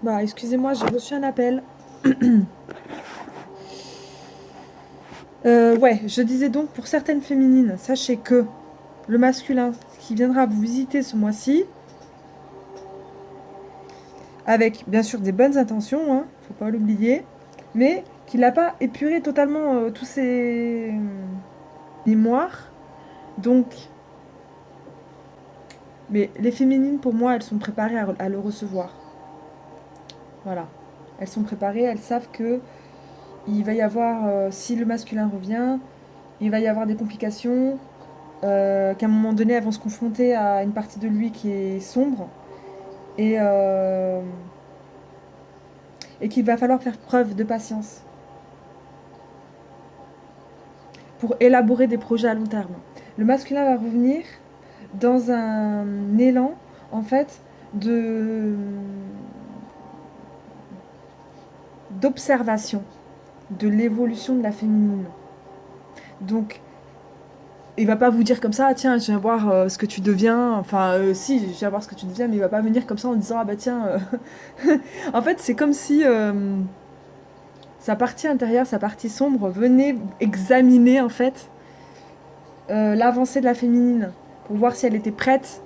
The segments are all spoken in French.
Bah, excusez-moi, j'ai reçu un appel. Ouais, je disais donc pour certaines féminines, sachez que le masculin qui viendra vous visiter ce mois-ci, avec bien sûr des bonnes intentions, hein, faut pas l'oublier, mais qu'il n'a pas épuré totalement tous ses mémoires. Donc, mais les féminines, pour moi, elles sont préparées à le recevoir. Voilà. Elles sont préparées, elles savent que il va y avoir, si le masculin revient, il va y avoir des complications, qu'à un moment donné, elles vont se confronter à une partie de lui qui est sombre et, euh, et qu'il va falloir faire preuve de patience pour élaborer des projets à long terme. Le masculin va revenir dans un élan, en fait, de d'observation de l'évolution de la féminine. Donc, il va pas vous dire comme ça, ah, tiens, je viens voir ce que tu deviens. Enfin, si, je viens voir ce que tu deviens, mais il va pas venir comme ça en disant, ah bah tiens. En fait, c'est comme si sa partie intérieure, sa partie sombre, venait examiner en fait l'avancée de la féminine pour voir si elle était prête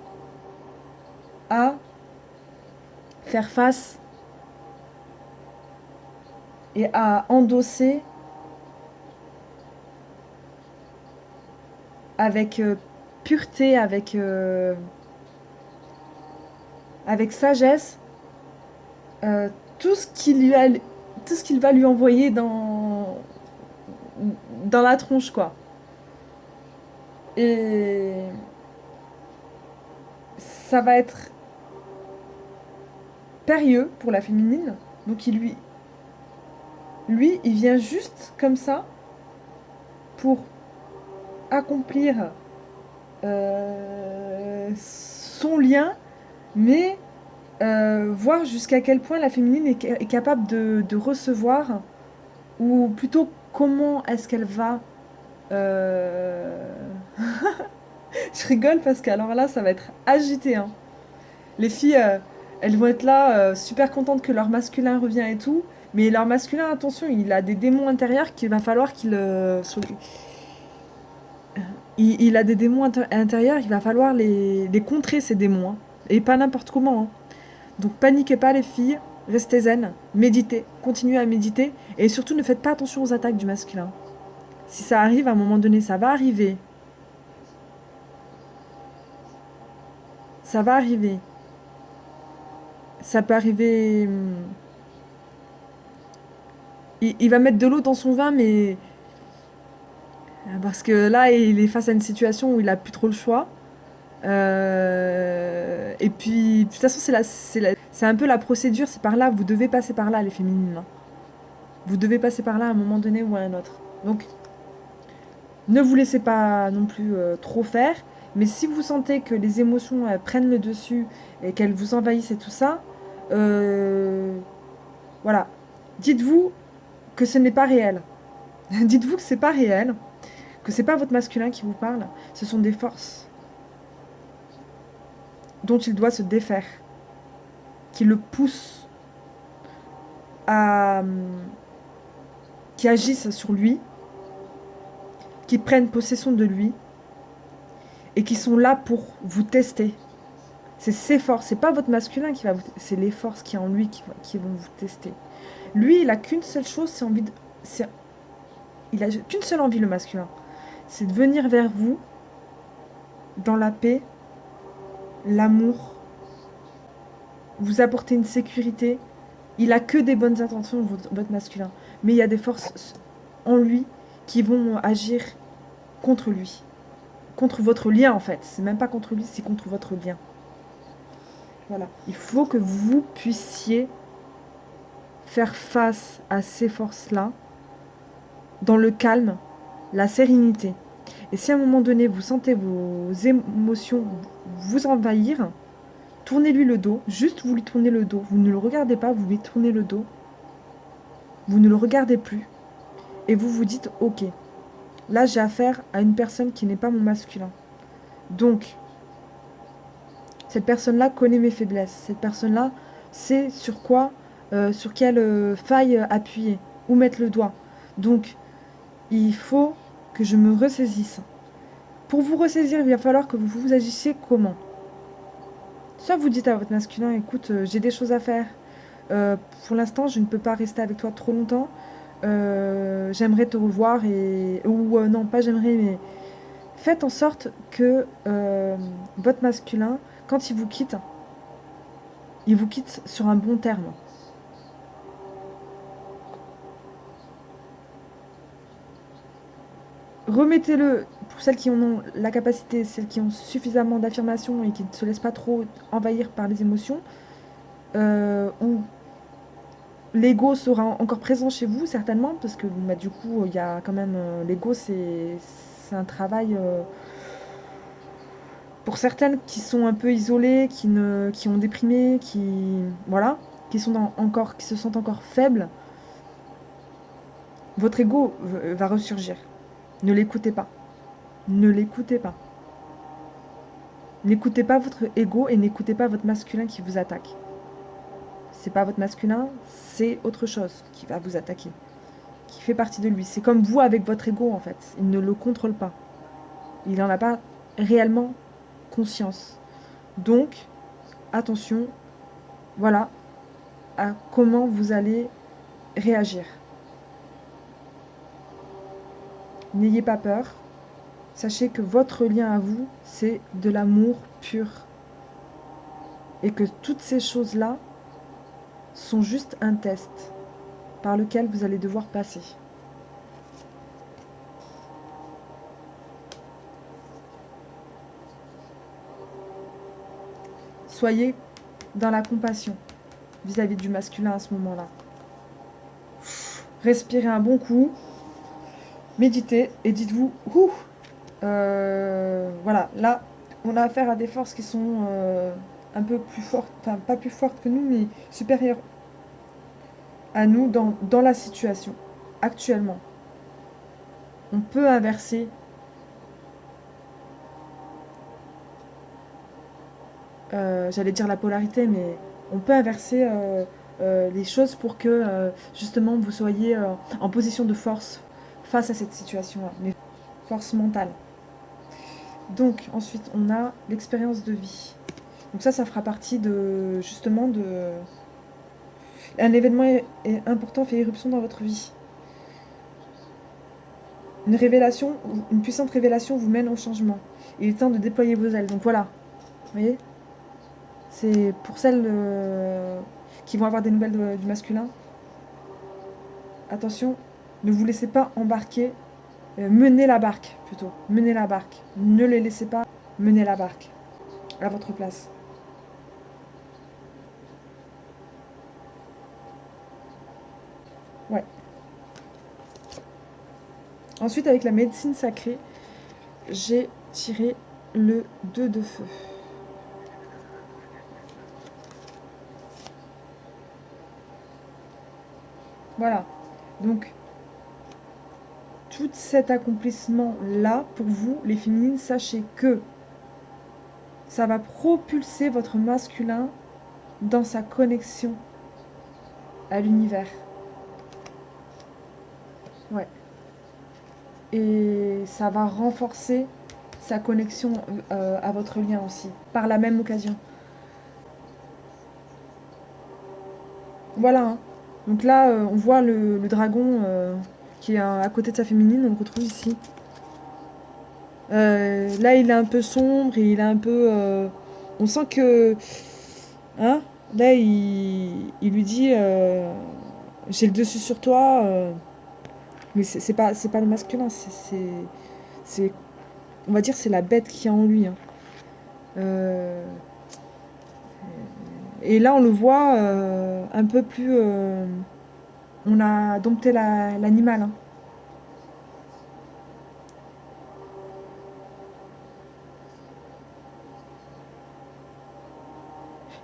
à faire face et à endosser avec pureté, avec sagesse, euh, tout ce qu'il lui a, tout ce qu'il va lui envoyer dans la tronche, quoi. Et ça va être périlleux pour la féminine. Donc lui, il vient juste comme ça pour accomplir son lien, mais voir jusqu'à quel point la féminine est capable de recevoir, ou plutôt comment est-ce qu'elle va... euh, Je rigole parce qu'alors là, ça va être agité. Hein. Les filles, elles vont être là, super contentes que leur masculin revient et tout, mais leur masculin, attention, il a des démons intérieurs qu'il va falloir il a des démons intérieurs, il va falloir les contrer, ces démons. Hein. Et pas n'importe comment. Hein. Donc paniquez pas les filles, restez zen, méditez, continuez à méditer, et surtout ne faites pas attention aux attaques du masculin. Si ça arrive, à un moment donné, ça va arriver. Ça va arriver. Ça peut arriver... il va mettre de l'eau dans son vin, mais... Parce que là, il est face à une situation où il a plus trop le choix. Et puis, de toute façon, c'est un peu la procédure, c'est par là, vous devez passer par là, les féminines. Hein. Vous devez passer par là à un moment donné ou à un autre. Donc, ne vous laissez pas non plus trop faire, mais si vous sentez que les émotions prennent le dessus et qu'elles vous envahissent et tout ça, euh, voilà, dites-vous que ce n'est pas réel. Dites-vous que c'est pas réel, que c'est pas votre masculin qui vous parle, ce sont des forces dont il doit se défaire, qui le poussent à, qui agissent sur lui, qui prennent possession de lui et qui sont là pour vous tester. C'est ses forces, c'est pas votre masculin qui va vous tester, c'est les forces qui en lui qui vont vous tester. Lui, il a qu'une seule chose, c'est envie de, il a qu'une seule envie, le masculin, c'est de venir vers vous dans la paix, l'amour, vous apporter une sécurité. Il a que des bonnes intentions, votre masculin, mais il y a des forces en lui qui vont agir contre lui, contre votre lien en fait. C'est même pas contre lui, c'est contre votre lien. Voilà. Il faut que vous puissiez faire face à ces forces-là dans le calme, la sérénité. Et si à un moment donné, vous sentez vos émotions vous envahir, tournez-lui le dos, juste vous lui tournez le dos. Vous ne le regardez pas, vous lui tournez le dos. Vous ne le regardez plus. Et vous vous dites, ok, là j'ai affaire à une personne qui n'est pas mon masculin. Donc, cette personne-là connaît mes faiblesses. Cette personne-là sait sur quoi sur quelle faille appuyer, où mettre le doigt. Donc, il faut que je me ressaisisse. Pour vous ressaisir, il va falloir que vous agissiez comment? Soit vous dites à votre masculin, écoute, j'ai des choses à faire. Euh, pour l'instant, je ne peux pas rester avec toi trop longtemps. J'aimerais te revoir et... Ou non, pas j'aimerais, mais faites en sorte que votre masculin, quand il vous quitte sur un bon terme. Remettez-le, pour celles qui en ont la capacité, celles qui ont suffisamment d'affirmation et qui ne se laissent pas trop envahir par les émotions, ou l'ego sera encore présent chez vous, certainement, parce que bah, du coup, il y a quand même... l'ego, c'est un travail... pour certaines qui sont un peu isolées, qui ont déprimé, voilà, qui se sentent encore faibles, votre ego va ressurgir. Ne l'écoutez pas. Ne l'écoutez pas. N'écoutez pas votre ego et n'écoutez pas votre masculin qui vous attaque. C'est pas votre masculin, c'est autre chose qui va vous attaquer, qui fait partie de lui. C'est comme vous avec votre ego en fait. Il ne le contrôle pas. Il n'en a pas réellement conscience. Donc, attention, voilà, à comment vous allez réagir. N'ayez pas peur. Sachez que votre lien à vous, c'est de l'amour pur. Et que toutes ces choses-là sont juste un test par lequel vous allez devoir passer. Soyez dans la compassion vis-à-vis du masculin à ce moment-là. Respirez un bon coup, méditez et dites-vous, ouh, voilà, là, on a affaire à des forces qui sont un peu plus fortes, enfin pas plus fortes que nous, mais supérieures à nous dans la situation actuellement. On peut inverser j'allais dire la polarité, mais on peut inverser les choses pour que justement vous soyez en position de force face à cette situation-là, mais force mentale. Donc ensuite on a l'expérience de vie. Donc ça fera partie de justement de un événement important fait irruption dans votre vie. Une révélation, une puissante révélation vous mène au changement. Il est temps de déployer vos ailes. Donc voilà, vous voyez, c'est pour celles qui vont avoir des nouvelles du masculin. Attention, ne vous laissez pas embarquer. Menez la barque, plutôt. Menez la barque. Ne les laissez pas mener la barque à votre place. Ouais. Ensuite, avec la médecine sacrée, j'ai tiré le 2 de feu. Voilà. Donc, tout cet accomplissement-là, pour vous, les féminines, sachez que ça va propulser votre masculin dans sa connexion à l'univers. Ouais. Et ça va renforcer sa connexion à votre lien aussi, par la même occasion. Voilà. Hein. Donc là, on voit le dragon qui est à côté de sa féminine, on le retrouve ici. Là, il est un peu sombre et il est un peu... on sent que... Hein. Là, il lui dit j'ai le dessus sur toi. Mais c'est pas le masculin, c'est, on va dire, c'est la bête qui est en lui. Hein. Euh, et là, on le voit un peu plus... on a dompté l'animal. Hein.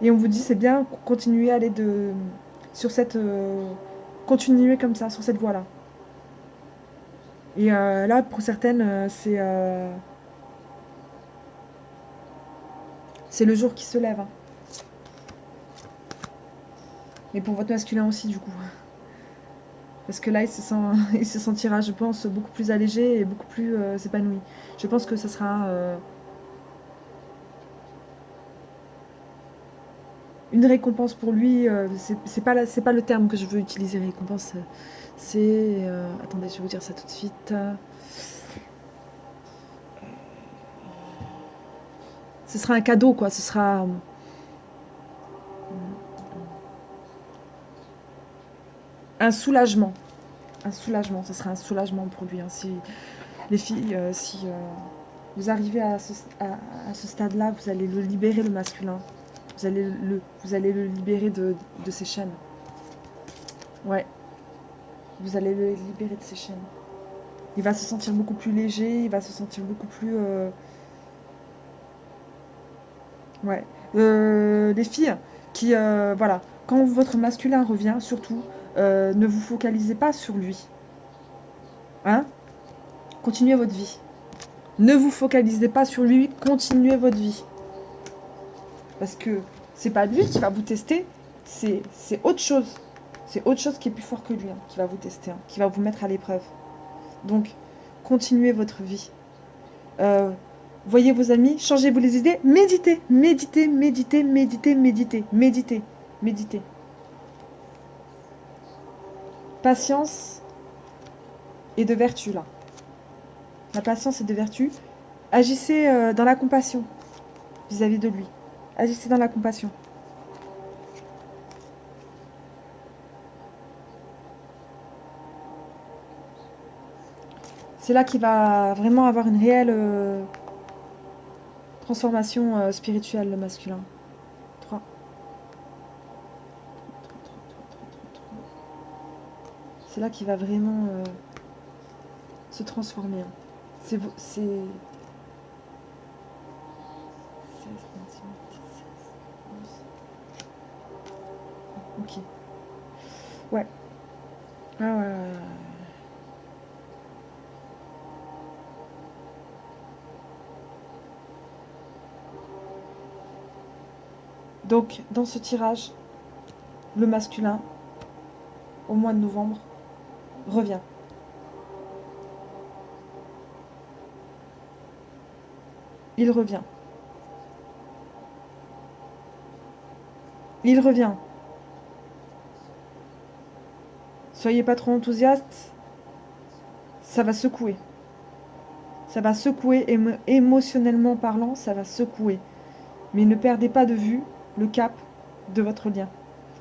Et on vous dit, c'est bien, continuer à aller sur cette... continuer comme ça, sur cette voie-là. Et là, pour certaines, c'est le jour qui se lève. Hein. Et pour votre masculin aussi, du coup. Parce que là, il se sentira, je pense, beaucoup plus allégé et beaucoup plus épanoui. Je pense que ça sera une récompense pour lui. C'est pas le terme que je veux utiliser, récompense. Attendez, je vais vous dire ça tout de suite. Ce sera un cadeau, quoi. Ce sera un soulagement. Un soulagement. Ce sera un soulagement pour lui. Hein. Si les filles, si vous arrivez à ce stade-là, vous allez le libérer, le masculin. Vous allez le libérer de ses chaînes. Ouais, vous allez le libérer de ses chaînes. Il va se sentir beaucoup plus léger, il va se sentir beaucoup plus... Ouais. Les filles qui... voilà, quand votre masculin revient, surtout, ne vous focalisez pas sur lui. Hein? Continuez votre vie. Ne vous focalisez pas sur lui, continuez votre vie. Parce que c'est pas lui qui va vous tester, c'est autre chose. C'est autre chose qui est plus fort que lui, hein, qui va vous tester, hein, qui va vous mettre à l'épreuve. Donc, continuez votre vie. Voyez vos amis, changez-vous les idées, méditez, méditez, méditez, méditez, méditez, méditez, méditez. Patience et de vertu, là. La patience et de vertu. Agissez dans la compassion vis-à-vis de lui. Agissez dans la compassion. C'est là qu'il va vraiment avoir une réelle transformation spirituelle, le masculin. 3. C'est là qu'il va vraiment se transformer. Hein. C'est 16, 28, 16, 11. Ok. Ouais. Ah ouais, ouais, ouais. Donc, dans ce tirage, le masculin, au mois de novembre, revient. Il revient. Il revient. Soyez pas trop enthousiaste. Ça va secouer. Ça va secouer, émotionnellement parlant, ça va secouer. Mais ne perdez pas de vue le cap de votre lien.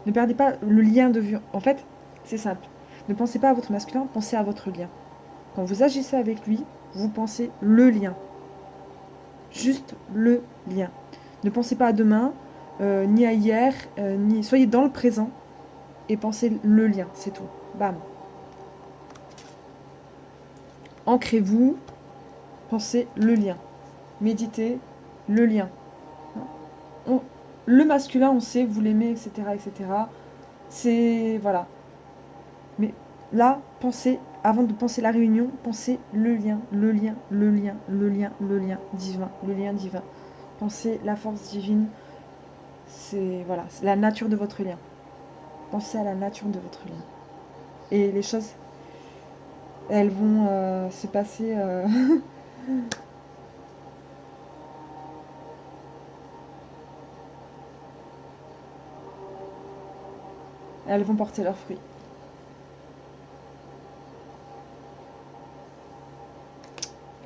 Ne perdez pas le lien de vue. En fait, c'est simple. Ne pensez pas à votre masculin, pensez à votre lien. Quand vous agissez avec lui, vous pensez le lien. Juste le lien. Ne pensez pas à demain, ni à hier, ni... Soyez dans le présent et pensez le lien, c'est tout. Bam. Ancrez-vous, pensez le lien. Méditez le lien. Le masculin, on sait, vous l'aimez, etc., etc. C'est... Voilà. Mais là, pensez, avant de penser la réunion, pensez le lien, le lien, le lien, le lien, le lien divin, le lien divin. Pensez la force divine, c'est voilà, c'est la nature de votre lien. Pensez à la nature de votre lien. Et les choses, elles vont se passer... elles vont porter leurs fruits.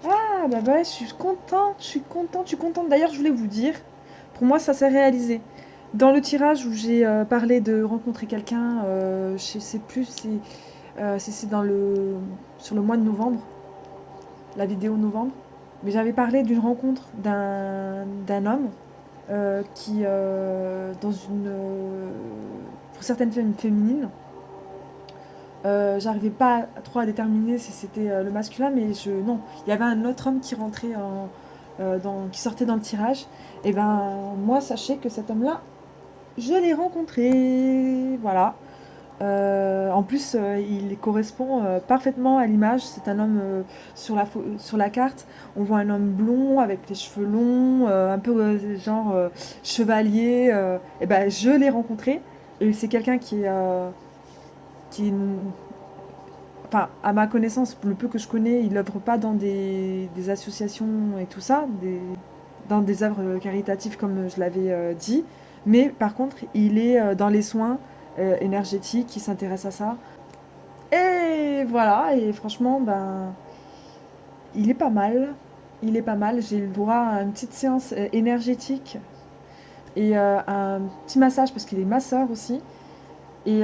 Ah bah ouais, je suis contente, je suis contente, je suis contente. D'ailleurs, je voulais vous dire, pour moi, ça s'est réalisé. Dans le tirage où j'ai parlé de rencontrer quelqu'un, je sais plus si c'est sur le mois de novembre, la vidéo novembre, mais j'avais parlé d'une rencontre d'un homme qui, dans pour certaines femmes féminines, j'arrivais pas trop à déterminer si c'était le masculin, mais non, il y avait un autre homme qui rentrait qui sortait dans le tirage. Et ben moi, sachez que cet homme-là, je l'ai rencontré, voilà. En plus, il correspond parfaitement à l'image. C'est un homme sur la carte. On voit un homme blond avec les cheveux longs, un peu genre chevalier. Et ben, je l'ai rencontré. Et c'est quelqu'un qui est enfin, à ma connaissance, pour le peu que je connais, il œuvre pas dans des associations et tout ça, dans des œuvres caritatives comme je l'avais dit. Mais par contre, il est dans les soins énergétiques, il s'intéresse à ça. Et voilà, et franchement, ben, il est pas mal. Il est pas mal. J'ai le droit à une petite séance énergétique et un petit massage parce qu'il est masseur aussi. Et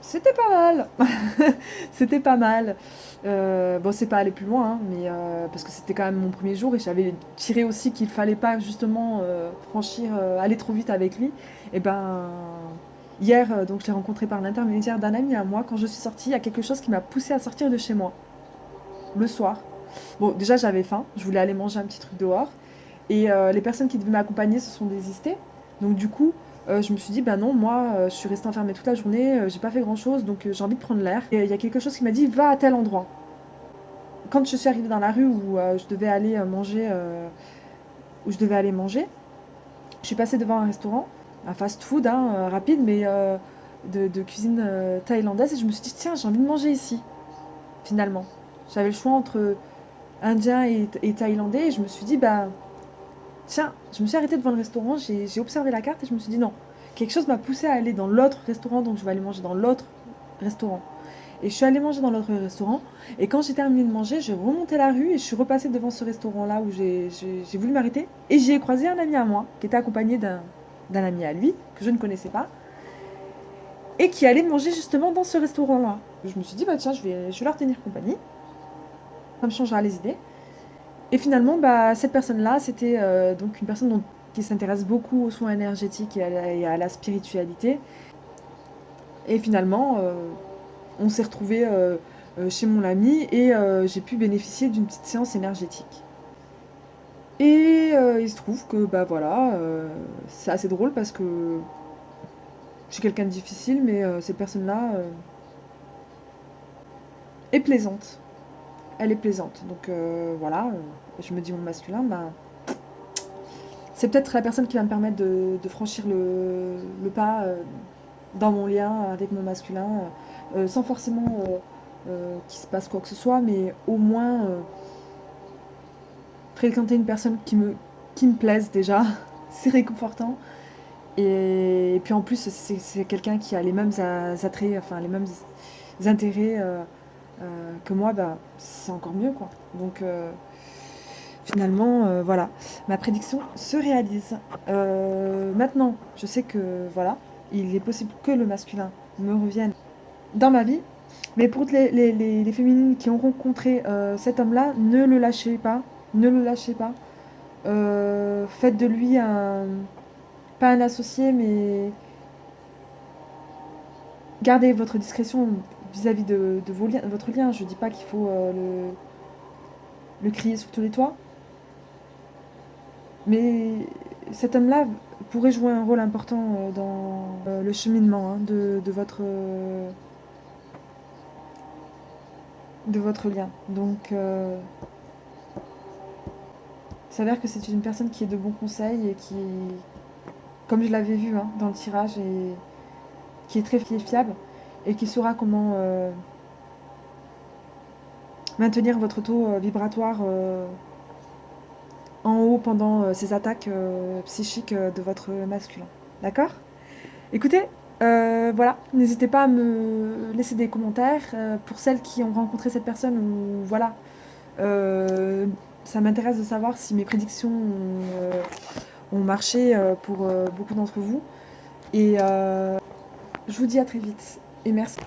c'était pas mal. C'était pas mal. Bon, c'est pas aller plus loin, hein, mais parce que c'était quand même mon premier jour et j'avais tiré aussi qu'il fallait pas justement franchir, aller trop vite avec lui. Et ben, hier, donc je l'ai rencontré par l'intermédiaire d'un ami à moi. Quand je suis sortie, il y a quelque chose qui m'a poussée à sortir de chez moi, le soir. Bon, déjà j'avais faim, je voulais aller manger un petit truc dehors. Et les personnes qui devaient m'accompagner se sont désistées. Donc du coup, je me suis dit, ben non, moi, je suis restée enfermée toute la journée, j'ai pas fait grand-chose, donc j'ai envie de prendre l'air. Et il y a quelque chose qui m'a dit, va à tel endroit. Quand je suis arrivée dans la rue où je devais aller manger, je suis passée devant un restaurant, un fast-food hein, rapide, mais de cuisine thaïlandaise, et je me suis dit, tiens, j'ai envie de manger ici, finalement. J'avais le choix entre indien et thaïlandais, et je me suis dit, bah tiens, je me suis arrêtée devant le restaurant, j'ai observé la carte et je me suis dit non. Quelque chose m'a poussée à aller dans l'autre restaurant, donc je vais aller manger dans l'autre restaurant. Et je suis allée manger dans l'autre restaurant. Et quand j'ai terminé de manger, j'ai remonté la rue et je suis repassée devant ce restaurant-là où j'ai voulu m'arrêter. Et j'y ai croisé un ami à moi, qui était accompagné d'un ami à lui, que je ne connaissais pas, et qui allait manger justement dans ce restaurant-là. Je me suis dit, bah tiens, je vais leur tenir compagnie. Ça me changera les idées. Et finalement, bah, cette personne-là, c'était donc une personne qui s'intéresse beaucoup aux soins énergétiques et à la spiritualité. Et finalement, on s'est retrouvés chez mon ami et j'ai pu bénéficier d'une petite séance énergétique. Et il se trouve que bah voilà, c'est assez drôle parce que je suis quelqu'un de difficile, mais cette personne-là est plaisante. Elle est plaisante. Donc voilà, je me dis mon masculin, bah, c'est peut-être la personne qui va me permettre de franchir le pas dans mon lien avec mon masculin, sans forcément qu'il se passe quoi que ce soit, mais au moins fréquenter une personne qui me plaise déjà, c'est réconfortant. Et puis en plus, c'est quelqu'un qui a les mêmes attraits, enfin les mêmes intérêts que moi, bah, c'est encore mieux quoi. Donc finalement, voilà, ma prédiction se réalise. Maintenant, je sais que voilà, il est possible que le masculin me revienne dans ma vie, mais pour toutes les féminines qui ont rencontré cet homme-là, ne le lâchez pas, ne le lâchez pas. Faites de lui pas un associé, mais gardez votre discrétion vis-à-vis de votre lien. Je dis pas qu'il faut le crier sur tous les toits, mais cet homme-là pourrait jouer un rôle important dans le cheminement hein, de votre lien. Donc, il s'avère que c'est une personne qui est de bons conseils et qui, comme je l'avais vu hein, dans le tirage, et qui est très fiable et qui saura comment maintenir votre taux vibratoire en haut pendant ces attaques psychiques de votre masculin. D'accord? Écoutez, voilà, n'hésitez pas à me laisser des commentaires pour celles qui ont rencontré cette personne ou voilà. Ça m'intéresse de savoir si mes prédictions ont marché pour beaucoup d'entre vous. Et je vous dis à très vite et merci.